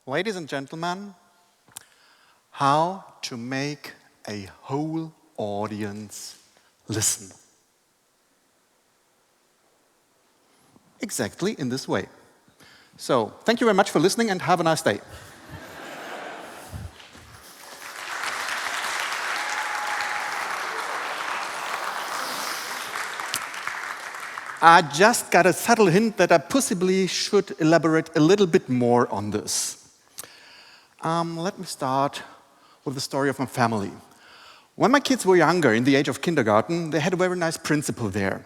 Ladies and gentlemen, how to make a whole audience listen. Exactly in this way. So, thank you very much for listening and have a nice day. I just got a subtle hint that I possibly should elaborate a little bit more on this. Let me start with the story of my family. When my kids were younger, in the age of kindergarten, they had a very nice principal there.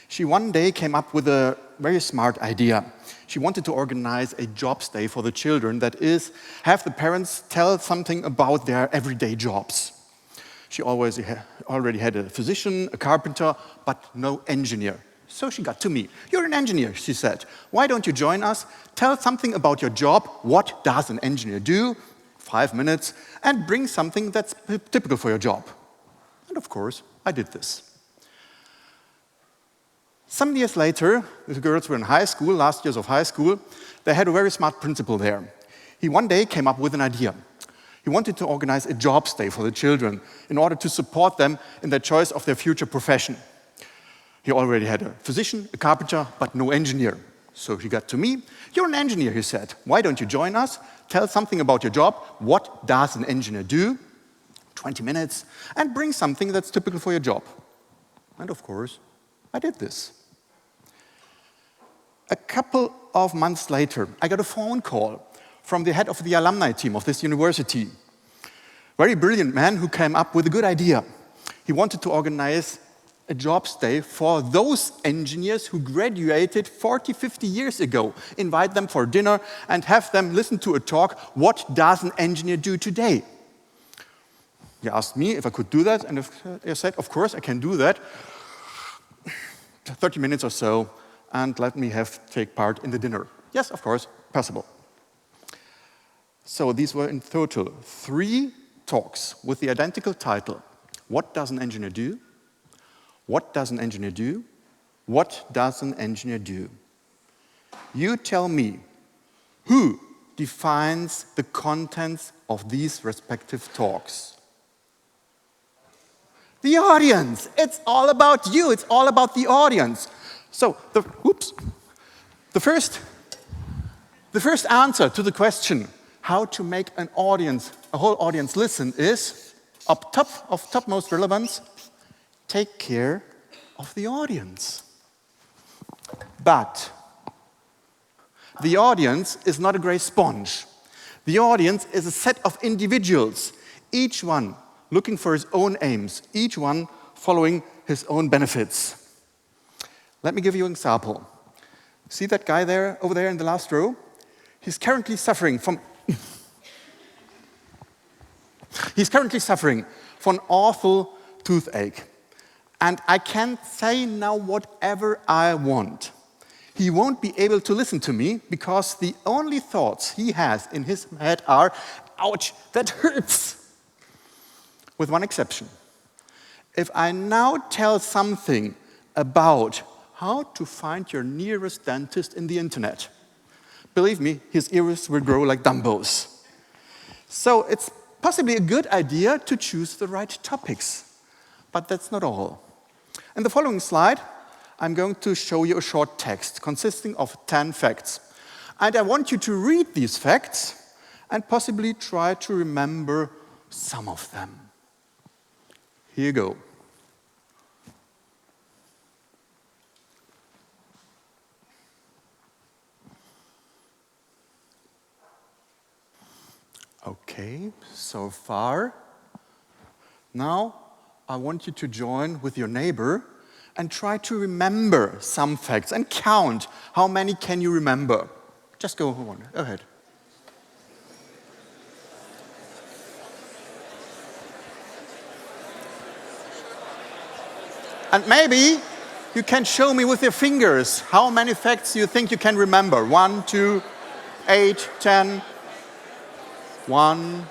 She one day came up with a very smart idea. She wanted to organize a jobs day for the children, that is, have the parents tell something about their everyday jobs. She already had a physician, a carpenter, but no engineer. So she got to me. You're an engineer, she said. Why don't you join us? Tell something about your job. What does an engineer do? 5 minutes. And bring something that's typical for your job. And of course, I did this. Some years later, the girls were in high school, last years of high school. They had a very smart principal there. He one day came up with an idea. He wanted to organize a jobs day for the children in order to support them in their choice of their future profession. He already had a physician, a carpenter, but no engineer. So he got to me. You're an engineer, he said. Why don't you join us? Tell something about your job. What does an engineer do? 20 minutes. And bring something that's typical for your job. And of course, I did this. A couple of months later, I got a phone call from the head of the alumni team of this university. Very brilliant man who came up with a good idea. He wanted to organize a jobs day for those engineers who graduated 40, 50 years ago. Invite them for dinner and have them listen to a talk, what does an engineer do today? He asked me if I could do that, and I said, of course, I can do that. 30 minutes or so, and let me take part in the dinner. Yes, of course, possible. So these were in total 3 talks with the identical title, What Does an Engineer Do? What does an engineer do? What does an engineer do? You tell me, who defines the contents of these respective talks? The audience. It's all about you. It's all about the audience. So, the first answer to the question, how to make a whole audience listen is, up top of topmost relevance, take care of the audience. But the audience is not a gray sponge. The audience is a set of individuals, each one looking for his own aims, each one following his own benefits. Let me give you an example. See that guy there, over there in the last row? He's currently suffering from an awful toothache. And I can say now whatever I want. He won't be able to listen to me because the only thoughts he has in his head are, ouch, that hurts. With one exception. If I now tell something about how to find your nearest dentist in the internet, believe me, his ears will grow like Dumbos. So it's possibly a good idea to choose the right topics. But that's not all. In the following slide, I'm going to show you a short text consisting of 10 facts. And I want you to read these facts and possibly try to remember some of them. Here you go. Okay, so far. Now, I want you to join with your neighbor and try to remember some facts and count how many can you remember. Just go ahead. And maybe you can show me with your fingers how many facts you think you can remember. 1, 2, 8, 10, 1,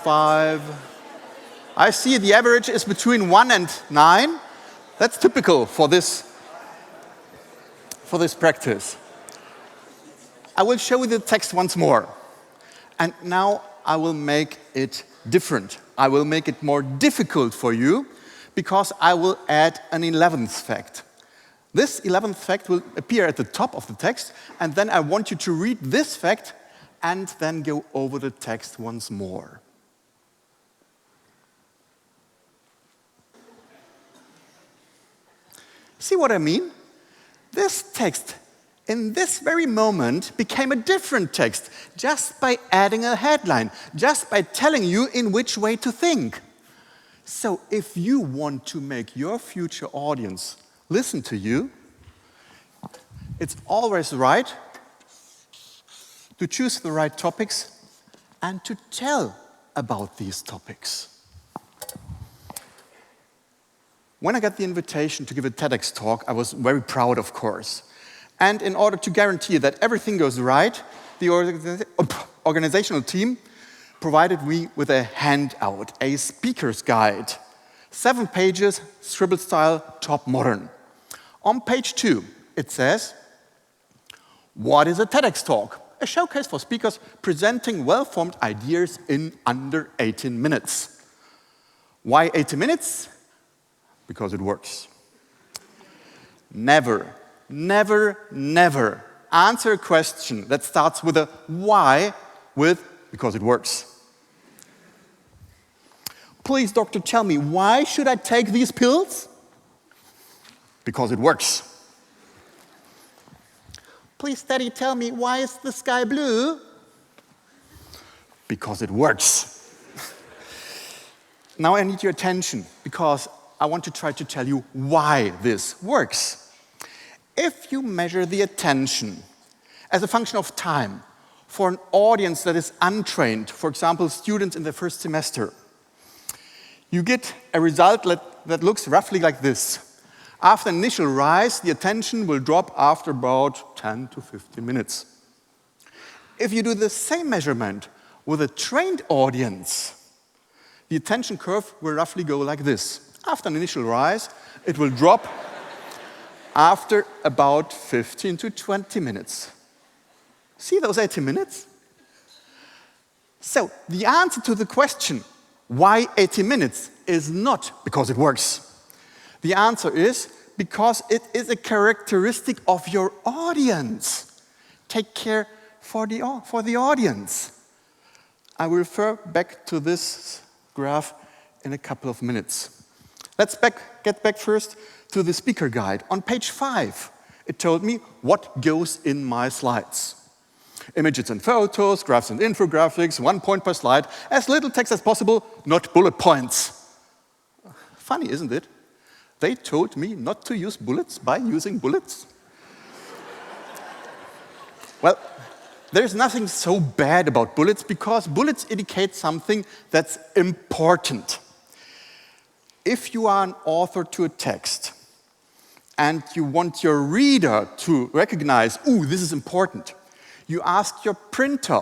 5. I see the average is between 1 and 9. That's typical for this practice. I will show you the text once more. And now I will make it different. I will make it more difficult for you because I will add an 11th fact. This 11th fact will appear at the top of the text, and then I want you to read this fact and then go over the text once more. See what I mean? This text, in this very moment, became a different text just by adding a headline, just by telling you in which way to think. So if you want to make your future audience listen to you, it's always right to choose the right topics and to tell about these topics. When I got the invitation to give a TEDx talk, I was very proud, of course. And in order to guarantee that everything goes right, the organizational team provided me with a handout, a speaker's guide. 7 pages, scribble style, top modern. On page 2, it says, what is a TEDx talk? A showcase for speakers presenting well-formed ideas in under 18 minutes. Why 80 minutes? Because it works. Never, never, never answer a question that starts with a why with because it works. Please, doctor, tell me, why should I take these pills? Because it works. Please, Daddy, tell me, why is the sky blue? Because it works. Now I need your attention, because I want to try to tell you why this works. If you measure the attention as a function of time for an audience that is untrained, for example, students in their first semester, you get a result that looks roughly like this. After an initial rise, the attention will drop after about 10 to 15 minutes. If you do the same measurement with a trained audience, the attention curve will roughly go like this. After an initial rise, it will drop after about 15 to 20 minutes. See those 80 minutes? So the answer to the question, why 80 minutes, is not because it works. The answer is because it is a characteristic of your audience. Take care for the audience. I will refer back to this graph in a couple of minutes. Let's get back first to the speaker guide. On page 5, it told me what goes in my slides. Images and photos, graphs and infographics, 1 point per slide, as little text as possible, not bullet points. Funny, isn't it? They told me not to use bullets by using bullets. Well, there's nothing so bad about bullets because bullets indicate something that's important. If you are an author to a text and you want your reader to recognize, ooh, this is important, you ask your printer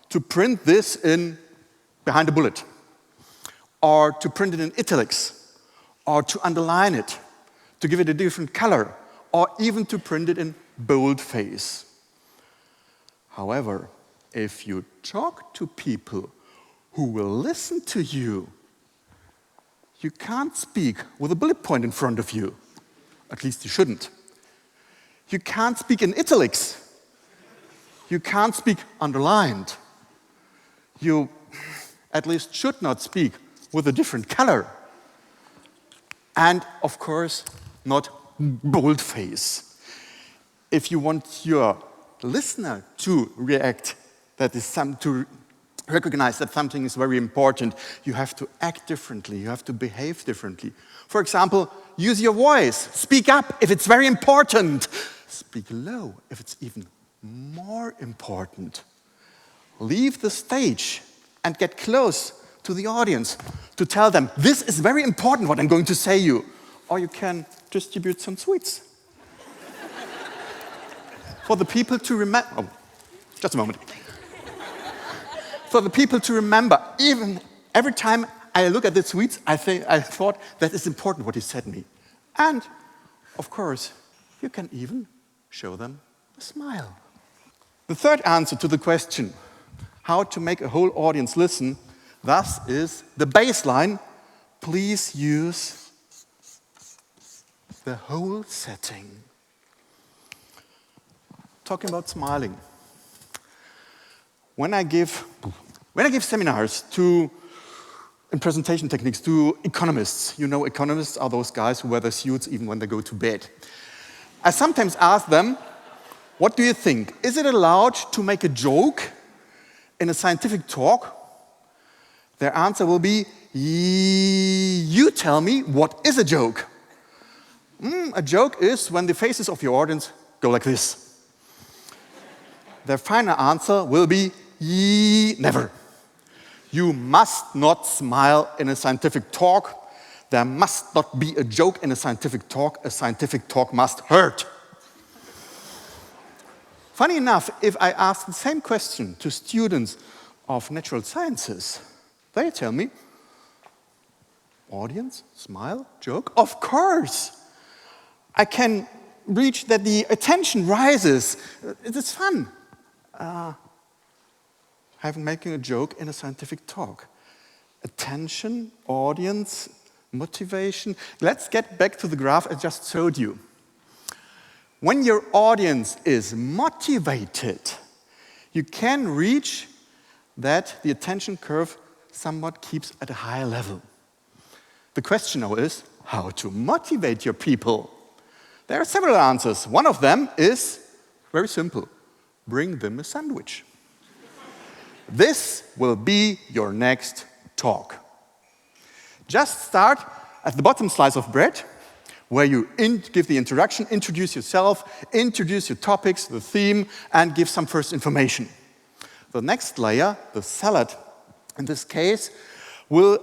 to print this in behind a bullet, or to print it in italics, or to underline it, to give it a different color, or even to print it in boldface. However, if you talk to people who will listen to you, you can't speak with a bullet point in front of you. At least you shouldn't. You can't speak in italics. You can't speak underlined. You at least should not speak with a different color. And, of course, not boldface. If you want your listener to react, that is to recognize that something is very important, you have to act differently, you have to behave differently. For example, use your voice. Speak up if it's very important. Speak low if it's even more important. Leave the stage and get close to the audience to tell them, this is very important what I'm going to say you. Or you can distribute some sweets. For the people to remember, oh, just a moment. For the people to remember, even every time I look at the sweets, I thought that is important what he said to me. And, of course, you can even show them a smile. The third answer to the question, how to make a whole audience listen, thus is the baseline. Please use the whole setting. Talking about smiling. When I give seminars in presentation techniques to economists, you know economists are those guys who wear their suits even when they go to bed. I sometimes ask them, what do you think? Is it allowed to make a joke in a scientific talk? Their answer will be, you tell me, what is a joke? A joke is when the faces of your audience go like this. Their final answer will be, never. You must not smile in a scientific talk. There must not be a joke in a scientific talk. A scientific talk must hurt. Funny enough, if I ask the same question to students of natural sciences, they tell me, audience, smile, joke? Of course. I can reach that the attention rises. It is fun. Making a joke in a scientific talk. Attention, audience, motivation. Let's get back to the graph I just showed you. When your audience is motivated, you can reach that the attention curve somewhat keeps at a high level. The question now is how to motivate your people. There are several answers. One of them is very simple. Bring them a sandwich. This will be your next talk. Just start at the bottom slice of bread, where you give the introduction, introduce yourself, introduce your topics, the theme, and give some first information. The next layer, the salad, in this case, will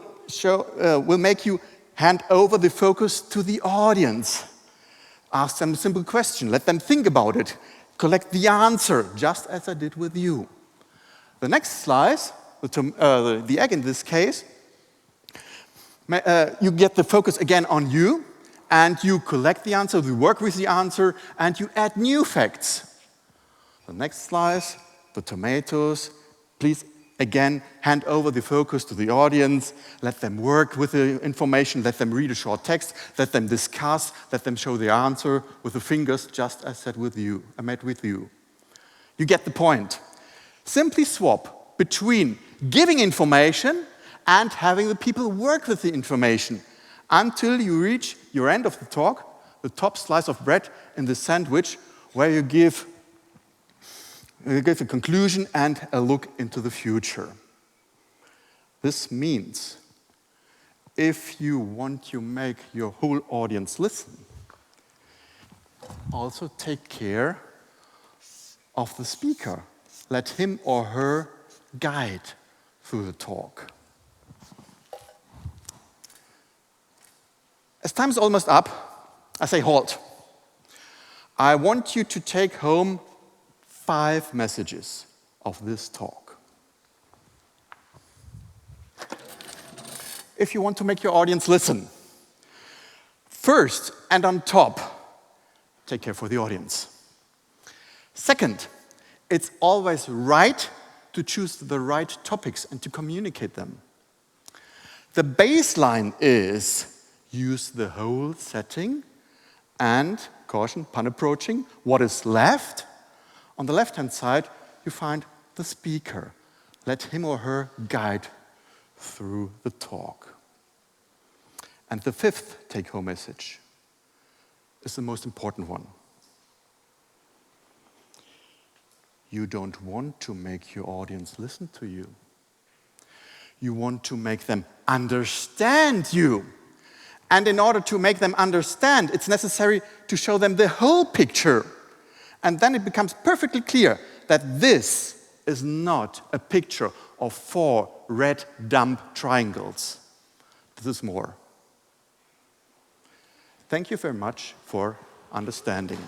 make you hand over the focus to the audience. Ask them a simple question, let them think about it, collect the answer, just as I did with you. The next slice, the egg in this case, you get the focus again on you, and you collect the answer, you work with the answer, and you add new facts. The next slice, the tomatoes, please again hand over the focus to the audience, let them work with the information, let them read a short text, let them discuss, let them show the answer with the fingers, just as I made with you. You get the point. Simply swap between giving information and having the people work with the information until you reach your end of the talk, the top slice of bread in the sandwich, where you give a conclusion and a look into the future. This means if you want to make your whole audience listen, also take care of the speaker. Let him or her guide through the talk. As time is almost up, I say halt. I want you to take home 5 messages of this talk. If you want to make your audience listen, first and on top, take care for the audience. Second, it's always right to choose the right topics and to communicate them. The baseline is use the whole setting and, caution, pun approaching, what is left. On the left-hand side, you find the speaker. Let him or her guide through the talk. And the 5th take-home message is the most important one. You don't want to make your audience listen to you. You want to make them understand you. And in order to make them understand, it's necessary to show them the whole picture. And then it becomes perfectly clear that this is not a picture of 4 red dumb triangles. This is more. Thank you very much for understanding.